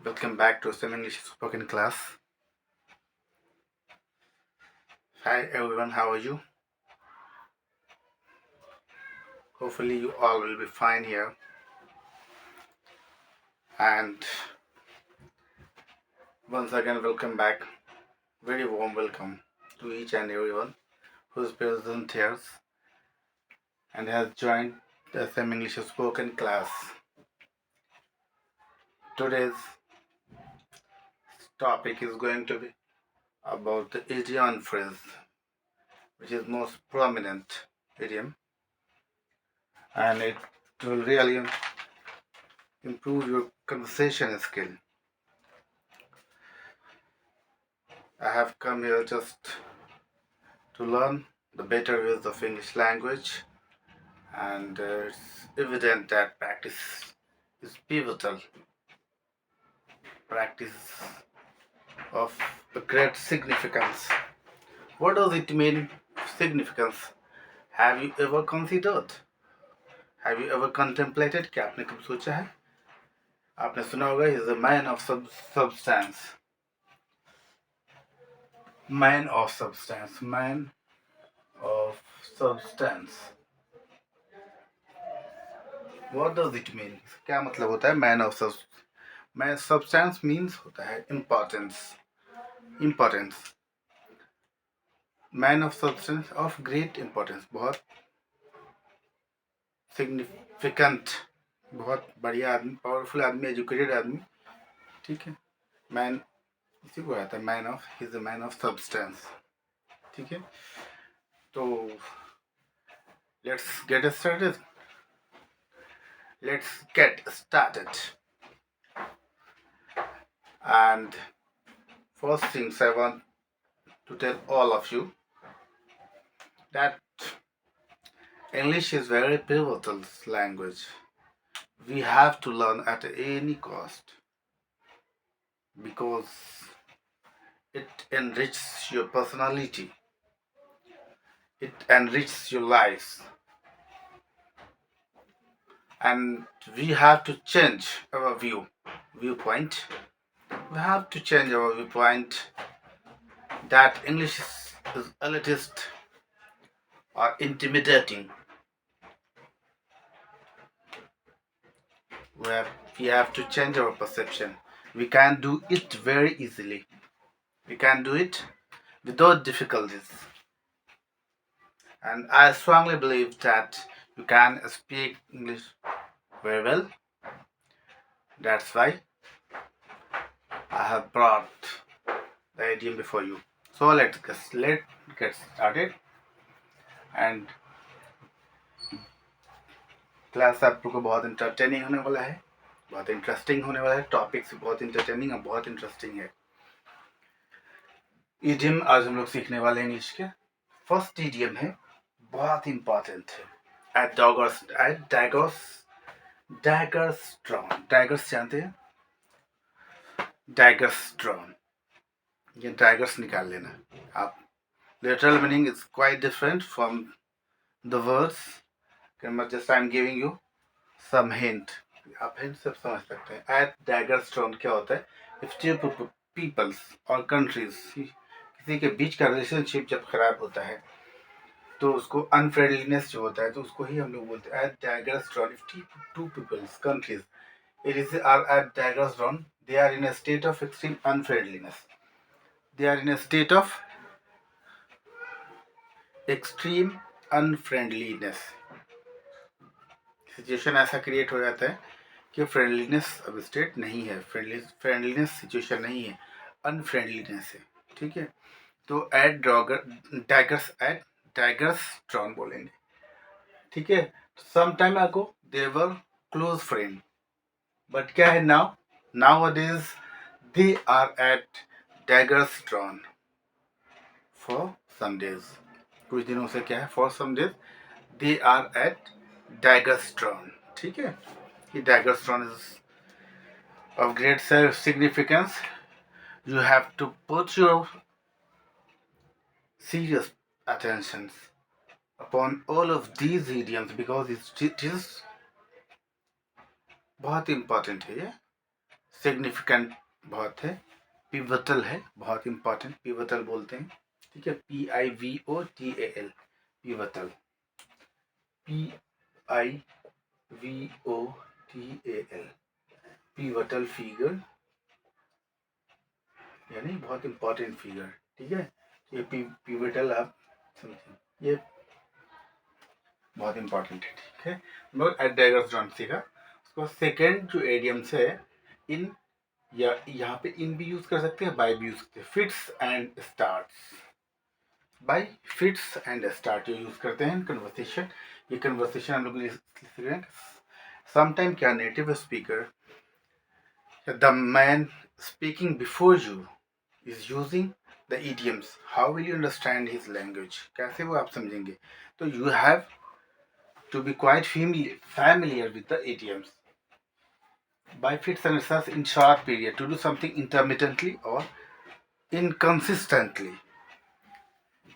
Welcome back to some English spoken class. Hi everyone, how are you? Hopefully you all will be fine here. And once again, welcome back. Very warm welcome to each and everyone who's present here and has joined the some English spoken class. Today's topic is going to be about the idiom phrase, which is most prominent idiom, and it will really improve your conversation skill. I have come here just to learn the better ways of English language, and it's evident that practice is pivotal. Practice of a great significance. What does it mean, significance? Have you ever considered? Have you ever contemplated? क्या आपने कब सोचा है? आपने सुना होगा he is a man of substance. Man of substance. Man of substance. What does it mean? क्या मतलब होता है man of substance? Man substance means होता है importance. Importance. Man of substance of great importance. बहुत significant. बहुत बढ़िया आदमी, पावरफुल आदमी, एजुकेटेड आदमी. ठीक है. मैन इसी को आता है man of, he is a man of substance. ठीक है. तो let's get started. Let's get started. And first things I want to tell all of you that English is very pivotal language. We have to learn at any cost because it enriches your personality. It enriches your lives. And we have to change our viewpoint. We have to change our viewpoint that English is elitist or intimidating. We have to change our perception. We can do it very easily. We can do it without difficulties. And I strongly believe that you can speak English very well. That's why I have brought the idiom before you. So let's get started. And class आपको बहुत entertaining होने वाला है, बहुत interesting होने वाला है. Topics बहुत इंटरटेनिंग और बहुत इंटरेस्टिंग है. इडियम आज हम लोग सीखने वाले हैं इंग्लिश के. फर्स्ट इडियम है, बहुत इंपॉर्टेंट है. daggers drawn. daggers जानते हैं? daggers drawn. ये daggers निकाल लेना. आप literal meaning is quite different from the words. Just I'm giving you some hint. आप हिंट सब समझ सकते हैं. At daggers drawn क्या होता है? If two peoples or countries, किसी के बीच का रिलेशनशिप जब खराब होता है तो उसको अनफ्रेंडलीनेस जो होता है तो उसको ही हम लोग बोलते हैं at daggers drawn. If two peoples, countries, are at daggers drawn, they are in a state of extreme unfriendliness. They are in a state of extreme unfriendliness. Situation ऐसा क्रिएट हो जाता है कि फ्रेंडलीनेस अब स्टेट नहीं है, friendliness situation नहीं है, अनफ्रेंडलीनेस है. ठीक है. तो एट daggers drawn बोलेंगे. ठीक है. Some time ago they were close friend, but क्या है nowadays they are at daggers drawn for some days. कुछ दिनों से क्या है, for some days they are at daggers drawn. ठीक है. ये daggers drawn is of great significance. You have to put your serious attention upon all of these idioms because it is बहुत important है. ये सिग्निफिकेंट बहुत है, pivotal है, बहुत इंपॉर्टेंट, पिवटल बोलते हैं, ठीक है, PIVOTAL, pivotal, PIVOTAL, pivotal figure, यानी बहुत इंपॉर्टेंट फिगर, ठीक है। ये पिवटल आप समझें, ये बहुत इंपॉर्टेंट है, ठीक है। मगर एट डायग्राम सीखा। उसको सेकेंड जो एडियम्स है, इन या यहाँ पे इन भी यूज कर सकते हैं, बाय भी यूज करते हैं। Fits and starts, bye fits and start ये यूज करते हैं कन्वर्सेशन। ये कन्वर्सेशन हम लोग लिख रहे हैं। समटाइम क्या native speaker, the man speaking before you is using the idioms, how will you understand his language, कैसे वो आप समझेंगे। तो you have to be quite familiar with the idioms. By fits and starts in short period, to do something intermittently or inconsistently.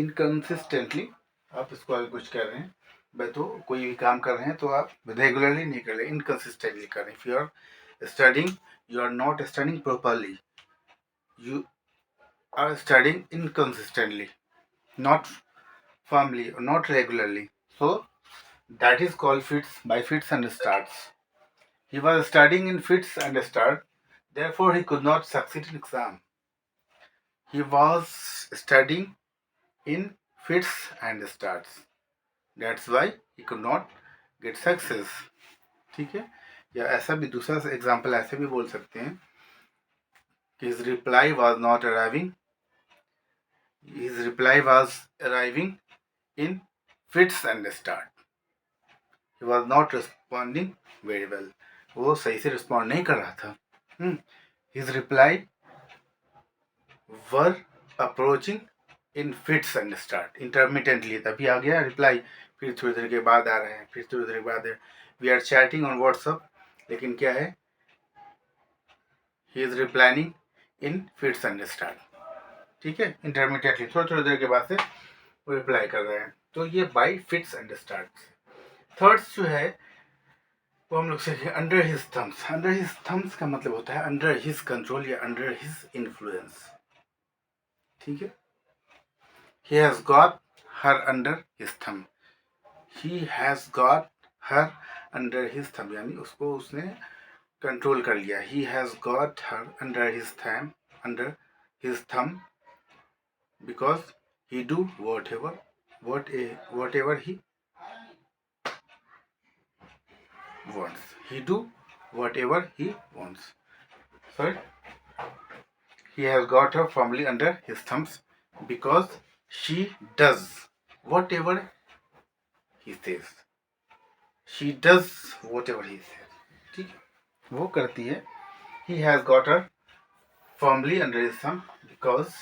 Inconsistently, आप इसको आगे कुछ कर रहे हैं, भाई तो कोई भी काम कर रहे हैं तो आप रेगुलरली नहीं कर रहे, इनकन्सिस्टेंटली कर रहे हैं। If you are studying, you are not studying properly, you are studying inconsistently, not firmly or not regularly. So that is called fits, by fits and starts. He was studying in fits and starts, therefore he could not succeed in exam. He was studying in fits and starts, that's why he could not get success. ठीक है। या ऐसा भी दूसरा example ऐसे भी बोल सकते हैं कि his reply was not arriving, his reply was arriving in fits and start. He was not responding very well, वो सही से रिस्पॉन्ड नहीं कर रहा था। His reply were approaching in fits and start, intermittently, तभी आ गया रिप्लाई, फिर थोड़ी देर के बाद आ रहे हैं, फिर थोड़ी देर के बाद we are chatting on WhatsApp, लेकिन क्या है, he is replying in fits and start, ठीक है, इंटरमीडिएटली, थोड़ी थोड़ी देर के बाद से वो रिप्लाई कर रहे हैं। तो ये by fits and start. Thirds जो है वो हम लोग सीखें under his thumbs. Under his thumbs का मतलब होता है अंडर हिज कंट्रोल या अंडर हिज इन्फ्लुएंस, ठीक है। He has got her under his thumb. He has got her under his thumb, यानी उसको उसने कंट्रोल कर लिया। He has got her under his thumb because he do whatever he wants. He do whatever he wants. Sorry. He has got her firmly under his thumbs because she does whatever he says. She does whatever he says. ठीक है, वो करती है। He has got her firmly under his thumb because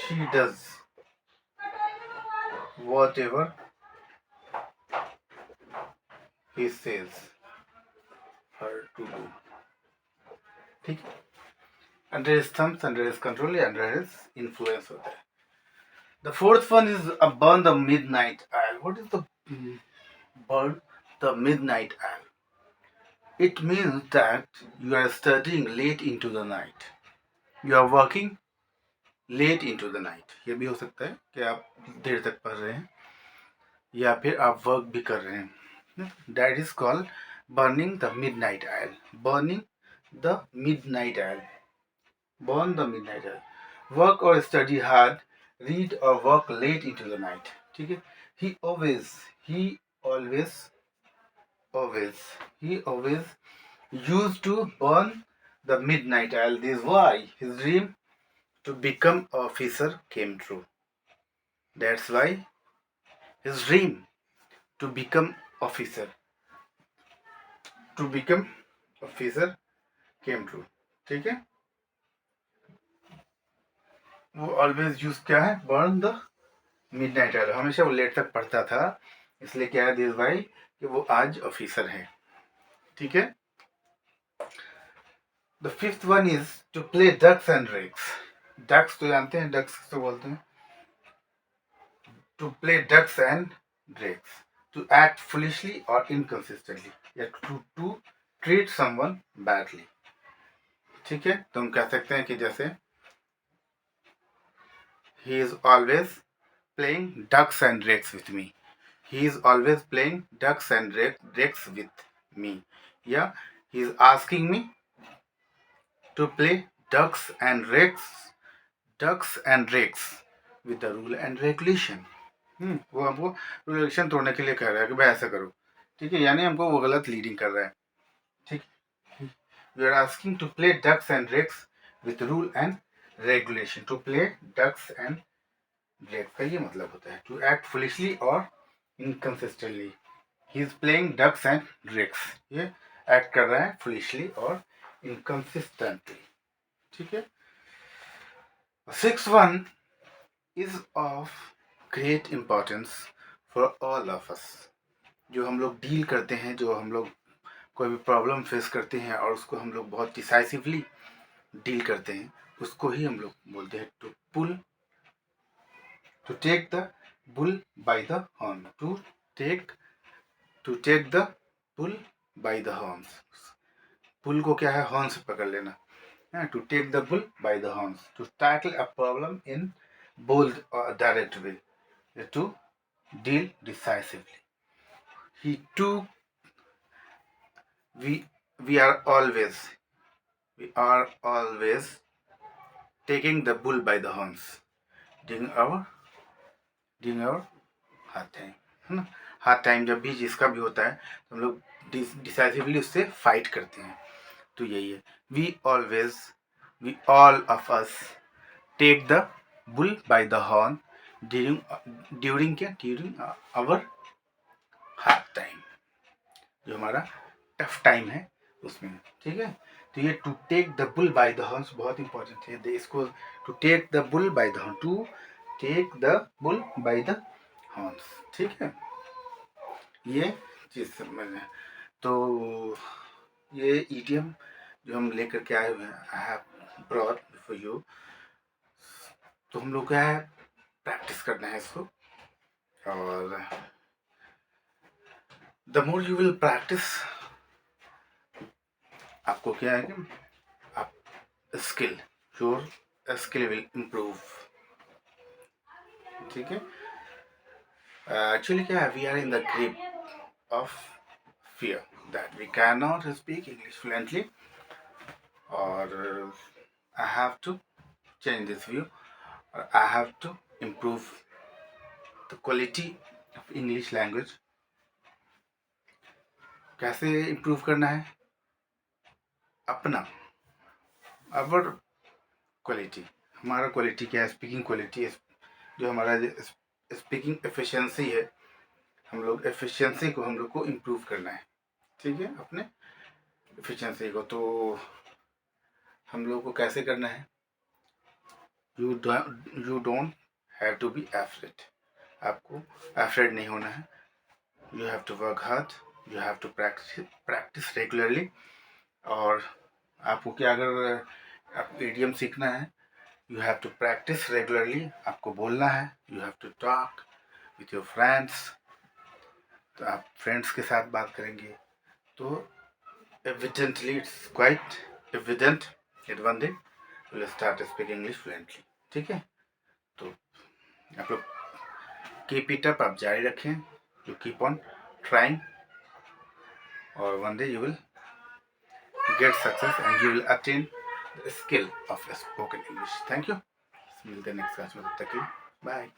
she does whatever he says her to do. ठीक है, under his thumbs, under his control या under his influence होता है। The fourth one is burn the midnight oil. What is the burn the midnight oil? It means that you are studying late into the night. You are working late into the night. ये भी हो सकता है कि आप देर तक पढ़ रहे हैं या फिर आप वर्क भी कर रहे हैं। That is called burning the midnight oil. Burning the midnight oil. Burn the midnight oil. Work or study hard, read or work late into the night. ठीक है। He always used to burn the midnight oil. This is why his dream to become an officer came true. That's why his dream to become officer came true. ठीक है, वो always use क्या है, burn the midnight oil. हमेशा वो late तक पढ़ता था, इसलिए क्या है दिस भाई कि वो आज ऑफिसर है, ठीक है। The fifth one is to play ducks and drakes. Ducks तो जानते हैं, डक्स तो बोलते हैं, to play ducks and drakes. to act foolishly or inconsistently, या to treat someone badly. ठीक है, तो हम कह सकते हैं कि जैसे he is always playing ducks and drakes with me. He is always playing ducks and drakes with me. Yeah, he is asking me to play ducks and drakes with the rule and regulation. वो हमको rule regulation तोड़ने के लिए कह रहा है कि भाई ऐसा करो. ठीक है, यानी हमको वो गलत लीडिंग कर रहा है. ठीक, you are asking to play ducks and drakes with rule and regulation. To play ducks and drakes का ये मतलब होता है टू एक्ट फुलिशली और inconsistently. He is playing ducks and drakes. ये एक्ट कर रहा है फुलिशली और इनकंसिस्टेंटली. ठीक है. 6-1 is of great importance for all of us. जो हम लोग डील करते हैं, जो हम लोग कोई भी प्रॉब्लम फेस करते हैं और उसको हम लोग बहुत डिसाइसिवली डील करते हैं, उसको ही हम लोग बोलते हैं to take the bull by the horn. To take the bull by the horns. Bull को क्या है, हॉर्न से पकड़ लेना. To take the bull by the horns, to tackle a problem in bold or direct way, to deal decisively. We are always taking the bull by the horns during our hard time, है ना. Hard time जब भी जिसका भी होता है तो हम लोग डिसाइसिवली उससे फाइट करते हैं. तो यही है, we all of us take the bull by the horn during our hard time, जो हमारा टफ टाइम है उसमें. ठीक है, तो ये to take the bull by the horns बहुत इंपॉर्टेंट है. इसको to take the bull by the horn, to take the bull by the horns. ठीक है, ये चीज समझना. तो ये इडियम जो हम लेकर के आए हुए हैं, I have brought for you. तो हम लोग क्या है, प्रैक्टिस करना है इसको. और the more you will practice, आपको क्या है कि आप योर स्किल विल इम्प्रूव. ठीक है. एक्चुअली क्या है, we are in the grip of fear that we can not speak English fluently. और I have to change this view, or I have to improve the quality of English language. कैसे improve करना है? अपना our quality, हमारा quality क्या है, speaking quality. जो हमारा स्पीकिंग एफिशिएंसी है, हम लोग एफिशिएंसी को हम लोग को इम्प्रूव करना है. ठीक है, अपने एफिशिएंसी को. तो हम लोग को कैसे करना है, you don't have to be afraid. आपको एफ्रेड नहीं होना है. You have to work hard, you have to practice regularly. और आपको क्या, अगर आपको इडियम सीखना है, you have to practice regularly. आपको बोलना है, you have to talk with your friends. तो आप फ्रेंड्स के साथ बात करेंगे तो evidently, it's quite evident that one day you will start speaking English fluently. ठीक है, तो आप लोग कीप इट अप, आप जारी रखें. यू कीप ऑन ट्राइंग, और one day you will get success and you will attain the skill of spoken English. Thank you. मिलते हैं नेक्स्ट क्लास में. तब तक के लिए बाय.